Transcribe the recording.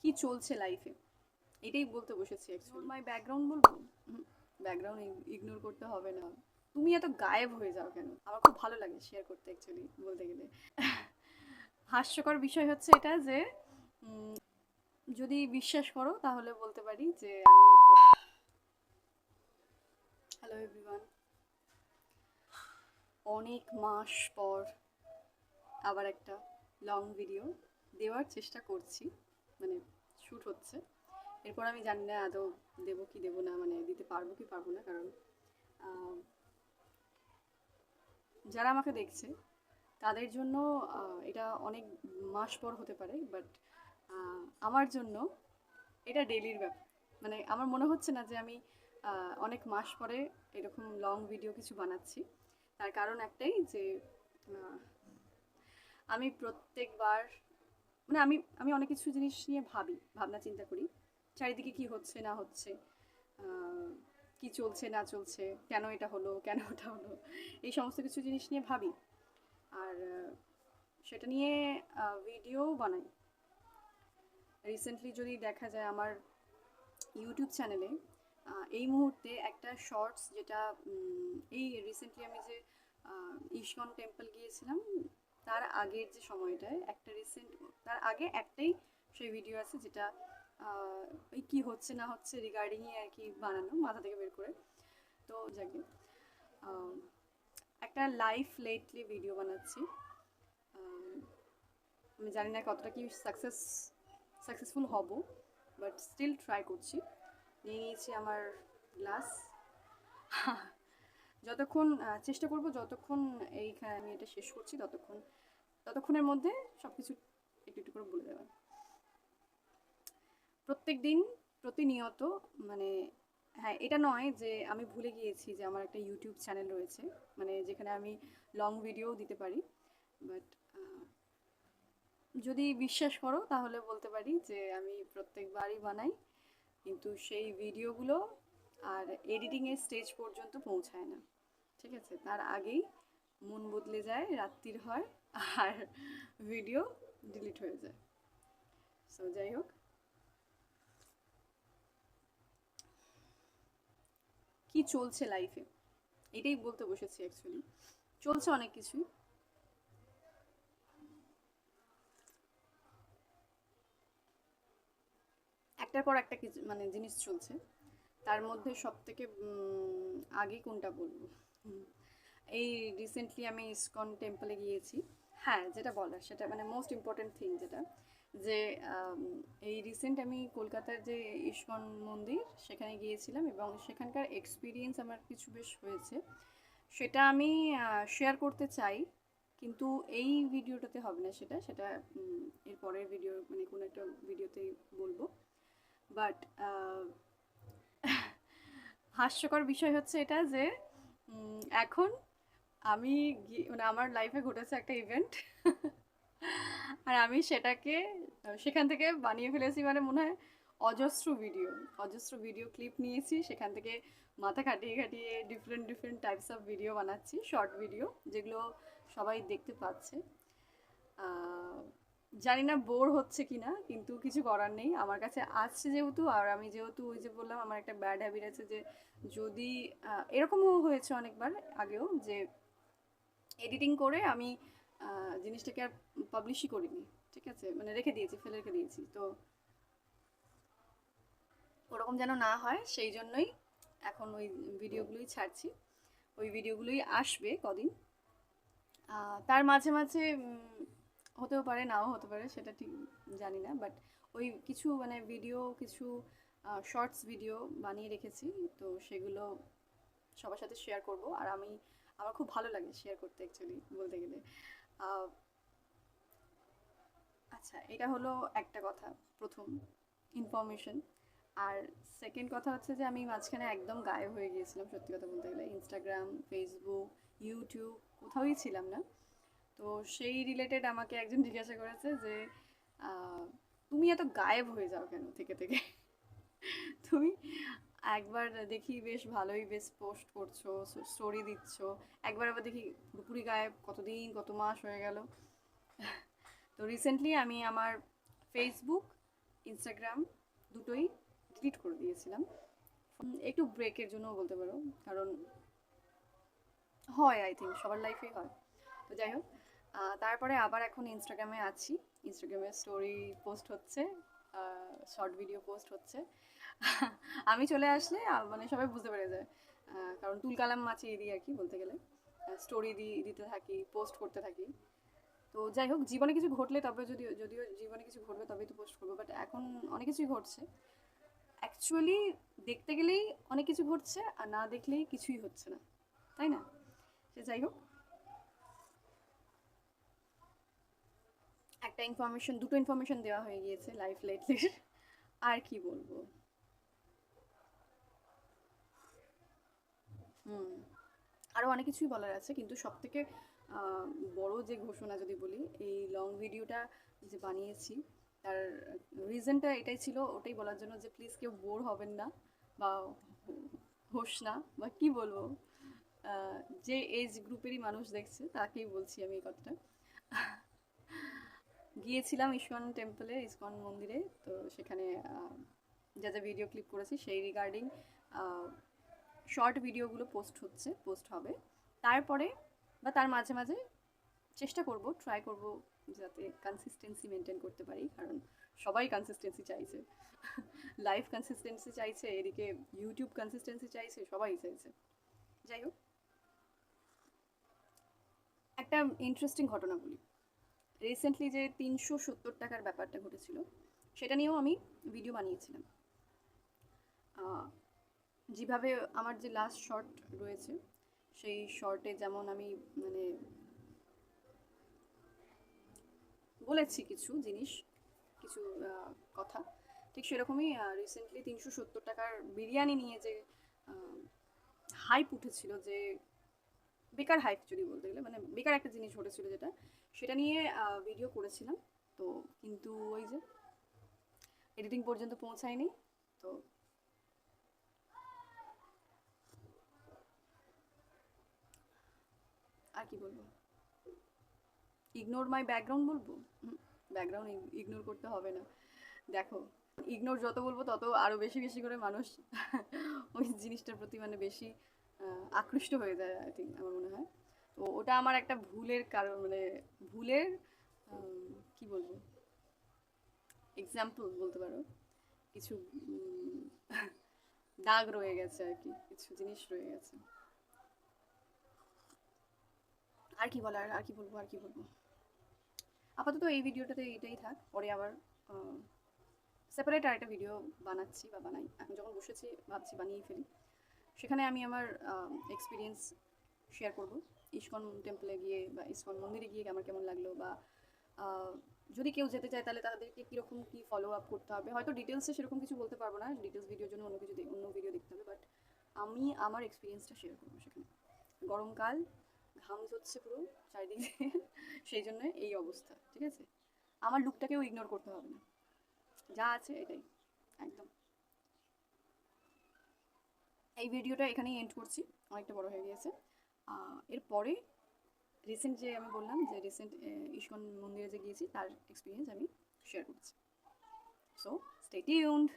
কি চলছে লাইফে এটাই বলতে বসেছি অ্যাকচুয়ালি। মাই ব্যাকগ্রাউন্ড বলবো? ব্যাকগ্রাউন্ড ইগনোর করতে হবে না। তুমি এত গায়েব হয়ে যাও কেন? আমার খুব ভালো লাগে শেয়ার করতে অ্যাকচুয়ালি বলতে গেলে। হাস্যকর বিষয় হচ্ছে এটা যে উম, যদি বিশ্বাস করো তাহলে বলতে পারি যে আমি হ্যালো এভরিওয়ান, অনেক মাস পর আবার একটা লং ভিডিও দেওয়ার চেষ্টা করছি, মানে শ্যুট হচ্ছে। এরপর আমি জানি না আদৌ দেবো কি দেবো না, মানে দিতে পারবো কি পারবো না, কারণ আহ, যারা আমাকে দেখছে তাদের জন্য এটা অনেক মাস পর হতে পারে, বাট আমার জন্য এটা ডেইলির ব্যাপার। মানে আমার মনে হচ্ছে না যে আমি অনেক মাস পরে এরকম লং ভিডিও কিছু বানাচ্ছি। তার কারণ একটাই যে আহ, আমি প্রত্যেকবার, মানে আমি আমি অনেক কিছু জিনিস নিয়ে ভাবি, ভাবনা চিন্তা করি চারিদিকে কি হচ্ছে না হচ্ছে, আহ, কি চলছে না চলছে, কেন এটা হলো কেন ওটা হলো, এই সমস্ত কিছু জিনিস নিয়ে ভাবি। আর সেটা নিয়ে ভিডিও বানাই। রিসেন্টলি যদি দেখা যায় আমার ইউটিউব চ্যানেলে এই মুহূর্তে একটা শর্টস, যেটা এই রিসেন্টলি আমি যে ইস্কন টেম্পল গিয়েছিলাম তার আগের যে সময়টায় একটা রিসেন্ট, তার আগে একটাই সেই ভিডিও আছে যেটা ওই কী হচ্ছে না হচ্ছে রিগার্ডিংই আর কি, বানানো মাথা থেকে বের করে। তো যাকে একটা লাইফ লেটলি ভিডিও বানাচ্ছি। আমি জানি না কতটা কি সাকসেসফুল হব, বাট স্টিল ট্রাই করছি। নিয়ে নিয়েছি আমার গ্লাস। যতক্ষণ চেষ্টা করব, যতক্ষণ এইখানে আমি এটা শেষ করছি ততক্ষণের মধ্যে সব কিছু একটু একটু করে বলে দেওয়া। প্রত্যেক দিন প্রতিনিয়ত, মানে হ্যাঁ, এটা নয় যে আমি ভুলে গিয়েছি যে আমার একটা ইউটিউব চ্যানেল রয়েছে, মানে যেখানে আমি লং ভিডিও দিতে পারি। বাট যদি বিশ্বাস করো তাহলে বলতে পারি যে আমি প্রত্যেকবারই বানাই, কিন্তু সেই ভিডিওগুলো আর এডিটিংয়ের স্টেজ পর্যন্ত পৌঁছায় না। ঠিক আছে, তার আগেই মন বদলে যায়, রাত্রির হয়, আর ভিডিও ডিলিট হয়ে যায়। সো যাই হোক, কি চলছে লাইফে এটাই বলতে বসেছি অ্যাকচুয়ালি। চলছে অনেক কিছুই, একটার পর একটা কিছু মানে জিনিস চলছে। তার মধ্যে সব থেকে আগে কোনটা বলবো? হুম, এই রিসেন্টলি আমি ইসকন টেম্পলে গিয়েছি। হ্যাঁ, যেটা বলার সেটা মানে মোস্ট ইম্পর্ট্যান্ট থিং যেটা, যে আম, এই রিসেন্ট আমি কলকাতার যে ইসকন মন্দির সেখানে গিয়েছিলাম এবং সেখানকার এক্সপিরিয়েন্স আমার কিছু বেশ হয়েছে। সেটা আমি শেয়ার করতে চাই, কিন্তু এই ভিডিওটাতে হবে না, সেটা সেটা এর পরের ভিডিও, মানে কোনো একটা ভিডিওতেই বলবো। বাট হাস্যকর বিষয় হচ্ছে এটা যে এখন আমি মানে আমার লাইফে ঘটেছে একটা ইভেন্ট, আর আমি সেটাকে সেখান থেকে বানিয়ে ফেলেছি, মানে মনে হয় অজস্র ভিডিও ক্লিপ নিয়েছি সেখান থেকে, মাথা খাটিয়ে খাটিয়ে different different types of video বানাচ্ছি, শর্ট ভিডিও যেগুলো সবাই দেখতে পাচ্ছে। আহ, জানি না বোর হচ্ছে কিনা, কিন্তু কিছু করার নেই, আমার কাছে আসছে যেহেতু। আর আমি যেহেতু ওই যে বললাম আমার একটা ব্যাড হ্যাবিট আছে, যে যদি এরকমও হয়েছে অনেকবার আগেও যে এডিটিং করে আমি জিনিসটাকে আর পাবলিশই করিনি। ঠিক আছে, মানে রেখে দিয়েছি, ফেলে রেখে দিয়েছি। তো ওরকম যেন না হয় সেই জন্যই এখন ওই ভিডিওগুলোই ছাড়ছি। ওই ভিডিওগুলোই আসবে কদিন। তার মাঝে মাঝে হতেও পারে নাও হতে পারে, সেটা ঠিক জানি না, বাট ওই কিছু মানে ভিডিও, কিছু শর্টস ভিডিও বানিয়ে রেখেছি। তো সেগুলো সবার সাথে শেয়ার করব। আর আমার খুব ভালো লাগে শেয়ার করতে অ্যাকচুয়ালি বলতে গেলে। আহ, আচ্ছা, এটা হলো একটা কথা, প্রথম ইনফরমেশন। আর সেকেন্ড কথা হচ্ছে যে আমি মাঝখানে একদম গায়েব হয়ে গিয়েছিলাম, সত্যি কথা বলতে গেলে ইনস্টাগ্রাম, ফেসবুক, ইউটিউব কোথাওই ছিলাম না। তো সেই রিলেটেড আমাকে একজন জিজ্ঞাসা করেছে যে আহ, তুমি এত গায়েব হয়ে যাও কেন থেকে থেকে? তুমি একবার দেখি বেশ ভালোই বেশ পোস্ট করছো, স্টোরি দিচ্ছ, একবার আবার দেখি পুরোপুরি গায়েব, কতদিন কত মাস হয়ে গেল। তো রিসেন্টলি আমি আমার ফেসবুক ইনস্টাগ্রাম দুটোই ডিলিট করে দিয়েছিলাম। একটু ব্রেকের জন্য বলতে পারো, কারণ হয় আই থিঙ্ক সবার লাইফেই হয়। তো যাই হোক, তারপরে আবার এখন ইনস্টাগ্রামে আছি। ইনস্টাগ্রামে স্টোরি পোস্ট হচ্ছে, শর্ট ভিডিও পোস্ট হচ্ছে। আমি চলে আসলে মানে সবাই বুঝতে পেরে যায়, কারণ তুলকালাম মাছি দিই আর কি বলতে গেলে। স্টোরি দিতে থাকি, পোস্ট করতে থাকি। তো যাই হোক, জীবনে কিছু ঘটলে তবে যদিও জীবনে কিছু ঘটবে তবেই তো পোস্ট করবো, বাট এখন অনেক কিছুই ঘটছে অ্যাকচুয়ালি। দেখতে গেলেই অনেক কিছু ঘটছে, আর না দেখলেই কিছুই হচ্ছে না, তাই না? সে যাই হোক, একটা ইনফরমেশন, দুটো ইনফরমেশন দেওয়া হয়ে গিয়েছে লাইফ লেটলি। আর কি বলবো। হুম, আরও অনেক কিছুই বলার আছে, কিন্তু সবথেকে আহ, বড় যে ঘোষণা যদি বলি, এই লং ভিডিওটা যে বানিয়েছি তার রিজনটা এটাই ছিল, ওটাই বলার জন্য যে প্লিজ কেউ বোর হবেন না বা হোস না, বা কি বলবো, আহ, যে এজ গ্রুপেরই মানুষ দেখছে তাকেই বলছি আমি এই কথাটা। গিয়েছিলাম ইস্কন টেম্পলে, ইস্কন মন্দিরে। তো সেখানে যা যা ভিডিও ক্লিপ করেছি সেই রিগার্ডিং শর্ট ভিডিওগুলো পোস্ট হবে। তারপরে বা তার মাঝে মাঝে চেষ্টা করব, ট্রাই করব যাতে কনসিস্টেন্সি মেনটেন করতে পারি, কারণ সবাই কনসিস্টেন্সি চাইছে। লাইফ কনসিস্টেন্সি চাইছে, এদিকে ইউটিউব কনসিস্টেন্সি চাইছে, সবাই চাইছে। যাই হোক, একটা ইন্টারেস্টিং ঘটনা বলি। রিসেন্টলি যে 370 টাকার ব্যাপারটা ঘটেছিল, সেটা নিয়েও আমি ভিডিও বানিয়েছিলাম। যেভাবে আমার যে লাস্ট শর্ট রয়েছে, সেই শর্টে যেমন আমি মানে বলেছি কিছু জিনিস, কিছু কথা, ঠিক সেরকমই রিসেন্টলি 370 টাকার বিরিয়ানি নিয়ে যে হাইপ উঠেছিল, যে বেকার হাইপ যদি বলতে গেলে, মানে বেকার একটা জিনিস ঘটেছিল যেটা, সেটা নিয়ে ভিডিও করেছিলাম। তো কিন্তু ওই যে এডিটিং পর্যন্ত পৌঁছায়নি। তো আর কি বলবো, ইগনোর মাই ব্যাকগ্রাউন্ড বলবো? ব্যাকগ্রাউন্ড ইগনোর করতে হবে না। দেখো, ইগনোর যত বলবো তত আরও বেশি বেশি করে মানুষ ওই জিনিসটার প্রতি মানে বেশি আকৃষ্ট হয়ে যায় আই থিঙ্ক, আমার মনে হয়। তো ওটা আমার একটা ভুলের কারণ, মানে ভুলের কি বলবো, এক্সাম্পল বলতে পারো। কিছু দাগ রয়ে গেছে আর কি, কিছু জিনিস রয়ে গেছে। আর কি বলার, আর কি বলবো, আর কি বলবো। আপাতত এই ভিডিওটাতে এইটাই থাক, পরে আবার সেপারেট আরেকটা ভিডিও বানাচ্ছি বা বানাই, এখন যখন বসেছি ভাবছি বানিয়ে ফেলি। সেখানে আমি আমার এক্সপিরিয়েন্স শেয়ার করব, ইস্কন টেম্পলে গিয়ে বা ইস্কন মন্দিরে গিয়ে আমার কেমন লাগলো, বা আহ, যদি কেউ যেতে চায় তাহলে তাদেরকে কীরকম কী ফলো আপ করতে হবে। হয়তো ডিটেলসে সেরকম কিছু বলতে পারবো না, ডিটেলস ভিডিওর জন্য অন্য ভিডিও দেখতে হবে, বাট আমি আমার এক্সপিরিয়েন্সটা শেয়ার করবো সেখানে। গরমকাল, ঘাম ঝরছে পুরো চারিদিকে, সেই জন্য এই অবস্থা, ঠিক আছে? আমার লুকটাকেও ইগনোর করতে হবে না, যা আছে এটাই একদম। এই ভিডিওটা এখানেই এন্ড করছি, অনেকটা বড় হয়ে গিয়েছে। এরপরে রিসেন্ট যে আমি বললাম যে রিসেন্ট ইস্কন মন্দিরে যে গিয়েছি তার এক্সপিরিয়েন্স আমি শেয়ার করছি। So stay tuned.